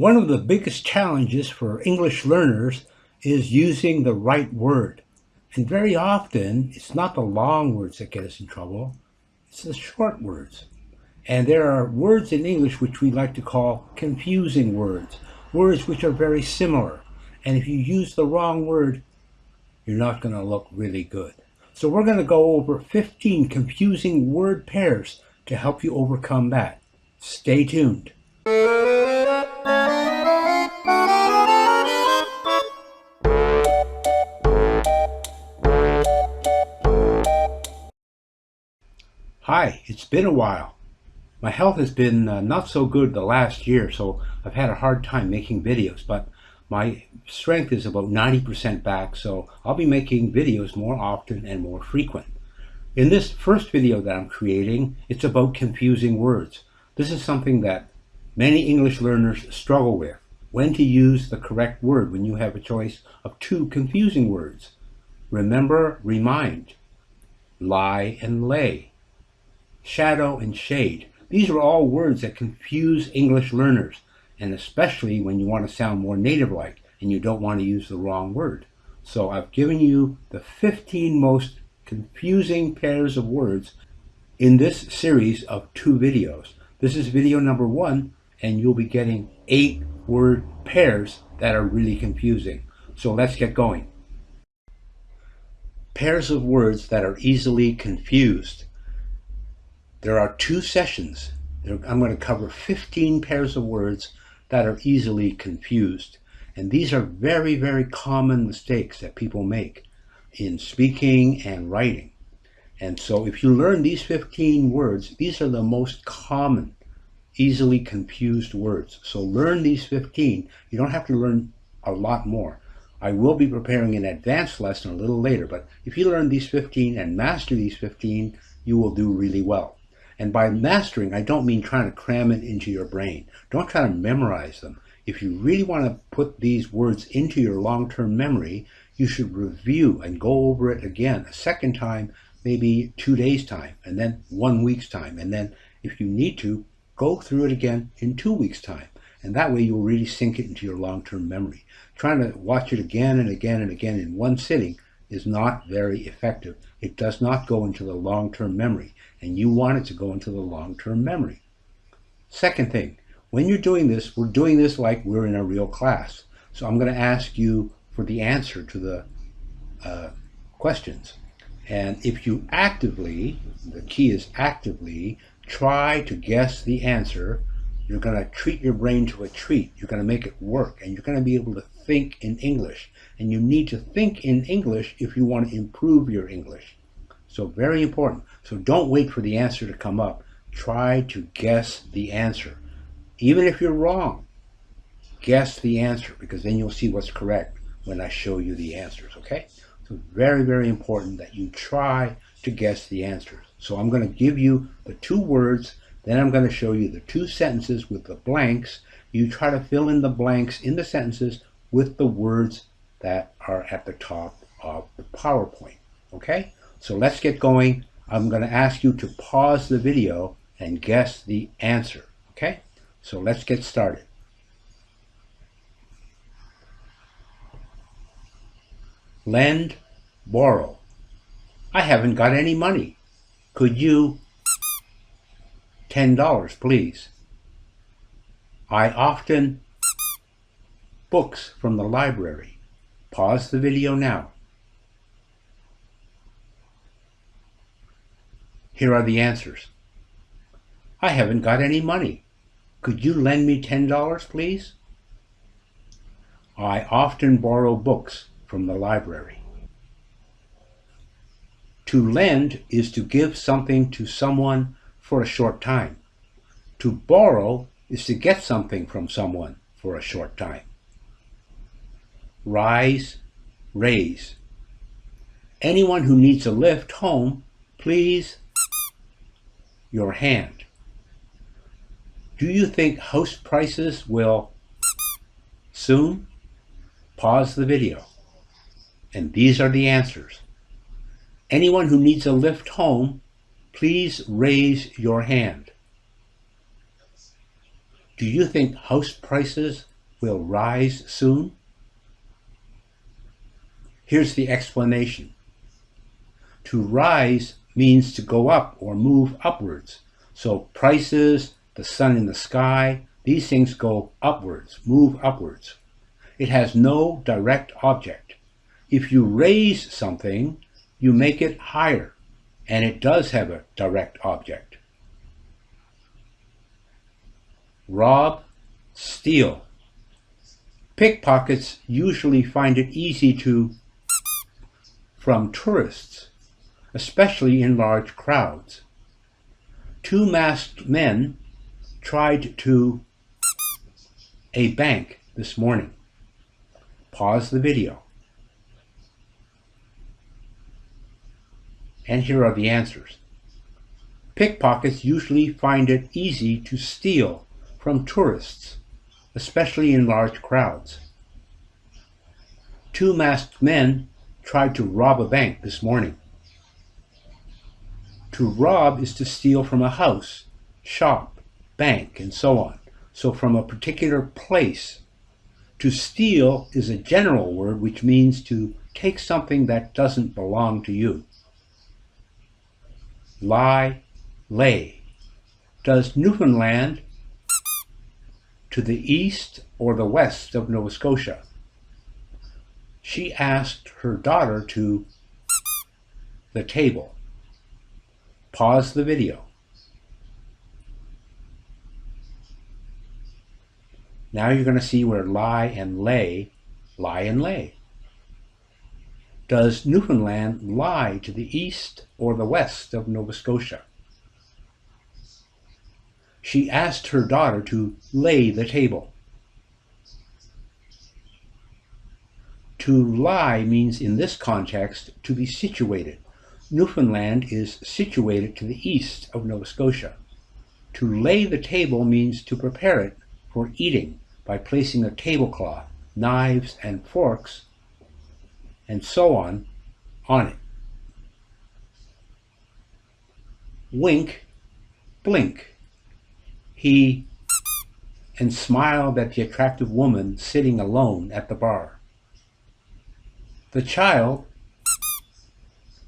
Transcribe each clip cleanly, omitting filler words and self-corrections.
One of the biggest challenges for English learners is using the right word. And very often, it's not the long words that get us in trouble, it's the short words. And there are words in English which we like to call confusing words, words which are very similar. And if you use the wrong word, you're not going to look really good. So we're going to go over 15 confusing word pairs to help you overcome that. Stay tuned. Hi, it's been a while. My health has been not so good the last year, so I've had a hard time making videos, but my strength is about 90% back, so I'll be making videos more often and more frequent. In this first video that I'm creating, it's about confusing words. This is something that many English learners struggle with, when to use the correct word when you have a choice of two confusing words. Remember, remind, lie and lay, shadow and shade. These are all words that confuse English learners, and especially when you want to sound more native-like and you don't want to use the wrong word. So I've given you the 15 most confusing pairs of words in this series of 2 videos. This is video number 1, and you'll be getting 8 word pairs that are really confusing. So let's get going. Pairs of words that are easily confused. There are 2 sessions. I'm going to cover 15 pairs of words that are easily confused. And these are very, very common mistakes that people make in speaking and writing. And so if you learn these 15 words, these are the most common, easily confused words. So learn these 15. You don't have to learn a lot more. I will be preparing an advanced lesson a little later, but if you learn these 15 and master these 15, you will do really well. And by mastering, I don't mean trying to cram it into your brain. Don't try to memorize them. If you really want to put these words into your long-term memory, you should review and go over it again a second time, maybe 2 days' time, and then 1 week's time. And then if you need to, go through it again in 2 weeks' time. And that way you'll really sink it into your long-term memory. Trying to watch it again and again and again in one sitting is not very effective. It does not go into the long-term memory, and you want it to go into the long-term memory. Second thing, when you're doing this, we're doing this like we're in a real class. So I'm going to ask you for the answer to the questions. And if you actively, the key is actively, try to guess the answer, you're going to treat your brain to a treat. You're going to make it work, and you're going to be able to think in English. And you need to think in English if you want to improve your English. So very important. So don't wait for the answer to come up. Try to guess the answer. Even if you're wrong, guess the answer, because then you'll see what's correct when I show you the answers, okay? So very, very important that you try to guess the answers. So I'm going to give you the 2 words, then I'm going to show you the 2 sentences with the blanks. You try to fill in the blanks in the sentences with the words that are at the top of the PowerPoint, okay? So let's get going. I'm going to ask you to pause the video and guess the answer, okay? So let's get started. Lend, borrow. I haven't got any money. Could you? $10, please. I often. Books from the library. Pause the video now. Here are the answers. I haven't got any money. Could you lend me $10, please? I often borrow books from the library. To lend is to give something to someone for a short time. To borrow is to get something from someone for a short time. Rise, raise. Anyone who needs a lift home, please. Your hand. Do you think house prices will soon? Pause the video. And these are the answers. Anyone who needs a lift home, please raise your hand. Do you think house prices will rise soon? Here's the explanation. To rise means to go up or move upwards. So prices, the sun in the sky, these things go upwards, move upwards. It has no direct object. If you raise something, you make it higher, and it does have a direct object. Rob, steal. Pickpockets usually find it easy to from tourists, especially in large crowds. Two masked men tried to a bank this morning. Pause the video. And here are the answers. Pickpockets usually find it easy to steal from tourists, especially in large crowds. Two masked men tried to rob a bank this morning. To rob is to steal from a house, shop, bank, and so on. So from a particular place. To steal is a general word which means to take something that doesn't belong to you. Lie, lay. Does Newfoundland to the east or the west of Nova Scotia? She asked her daughter to the table. Pause the video. Now you're going to see where lie and lay. Does Newfoundland lie to the east or the west of Nova Scotia? She asked her daughter to lay the table. To lie means in this context to be situated. Newfoundland is situated to the east of Nova Scotia. To lay the table means to prepare it for eating by placing a tablecloth, knives and forks, and so on it. Wink, blink. He and smiled at the attractive woman sitting alone at the bar. The child,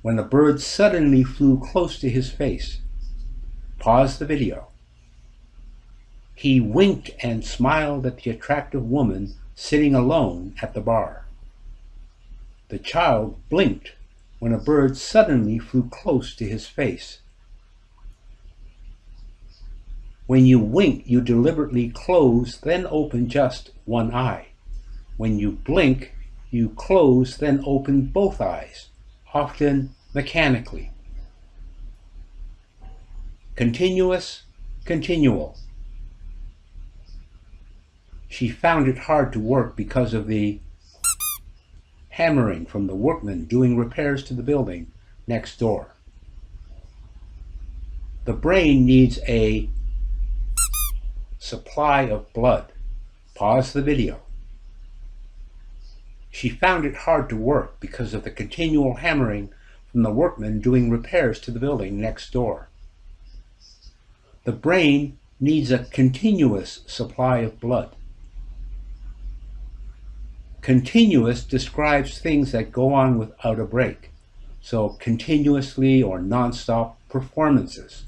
when a bird suddenly flew close to his face. Pause the video. He winked and smiled at the attractive woman sitting alone at the bar. The child blinked when a bird suddenly flew close to his face. When you wink, you deliberately close, then open just one eye. When you blink, you close, then open both eyes, often mechanically. Continuous, continual. She found it hard to work because of the hammering from the workmen doing repairs to the building next door. The brain needs a supply of blood. Pause the video. She found it hard to work because of the continual hammering from the workmen doing repairs to the building next door. The brain needs a continuous supply of blood. Continuous describes things that go on without a break, so continuously or non-stop performances.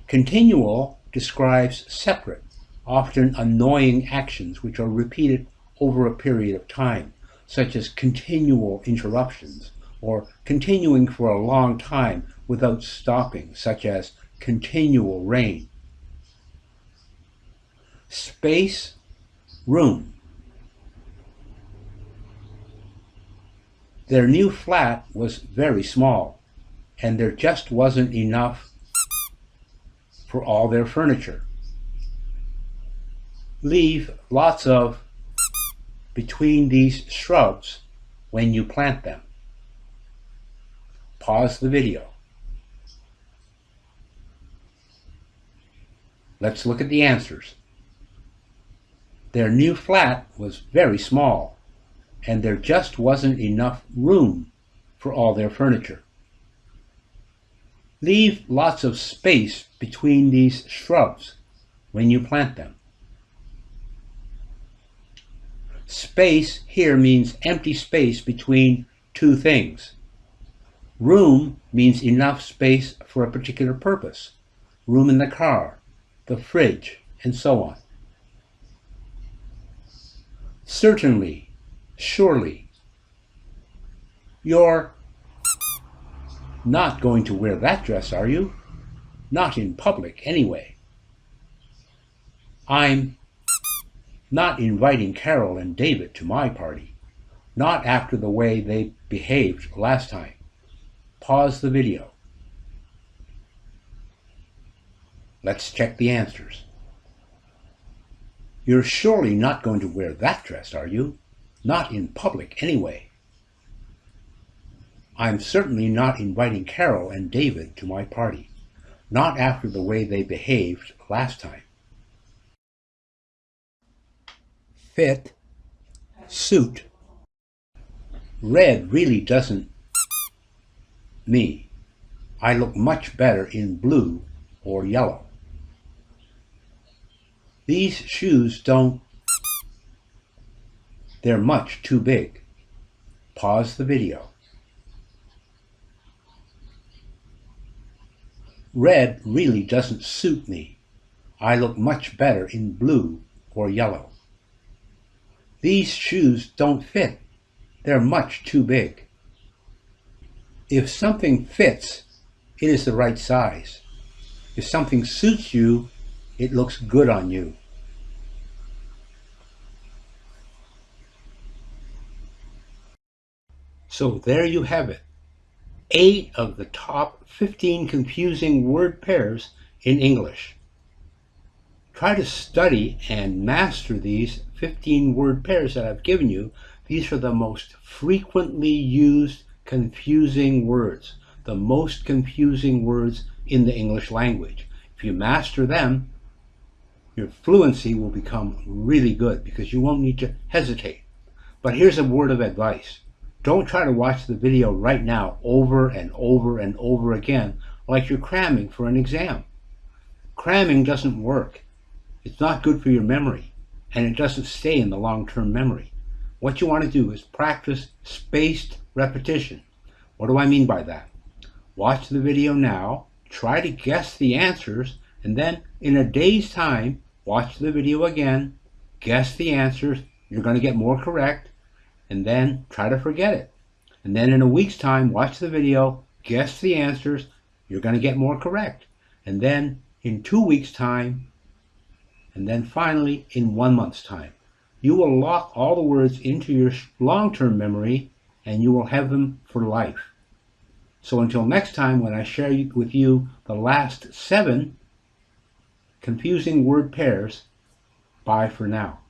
Continual describes separate, often annoying actions which are repeated over a period of time, such as continual interruptions, or continuing for a long time without stopping, such as continual rain. Space, room. Their new flat was very small, and there just wasn't enough for all their furniture. Leave lots of between these shrubs when you plant them. Pause the video. Let's look at the answers. Their new flat was very small, and there just wasn't enough room for all their furniture. Leave lots of space between these shrubs when you plant them. Space here means empty space between two things. Room means enough space for a particular purpose. Room in the car, the fridge, and so on. Certainly, surely. You're not going to wear that dress, are you? Not in public, anyway. I'm not inviting Carol and David to my party. Not after the way they behaved last time. Pause the video. Let's check the answers. You're surely not going to wear that dress, are you? Not in public, anyway. I'm certainly not inviting Carol and David to my party. Not after the way they behaved last time. Fit, suit. Red really doesn't me. I look much better in blue or yellow. These shoes don't. They're much too big. Pause the video. Red really doesn't suit me. I look much better in blue or yellow. These shoes don't fit. They're much too big. If something fits, it is the right size. If something suits you, it looks good on you. So there you have it. 8 of the top 15 confusing word pairs in English. Try to study and master these 15 word pairs that I've given you. These are the most frequently used confusing words, the most confusing words in the English language. If you master them, your fluency will become really good because you won't need to hesitate. But here's a word of advice. Don't try to watch the video right now over and over and over again like you're cramming for an exam. Cramming doesn't work. It's not good for your memory, and it doesn't stay in the long-term memory. What you want to do is practice spaced repetition. What do I mean by that? Watch the video now, try to guess the answers, and then in a day's time, watch the video again, guess the answers, you're going to get more correct, and then try to forget it. And then in a week's time, watch the video, guess the answers, you're going to get more correct. And then in 2 weeks' time, and then finally in 1 month's time. You will lock all the words into your long-term memory, and you will have them for life. So until next time, when I share with you the last 7 confusing word pairs, bye for now.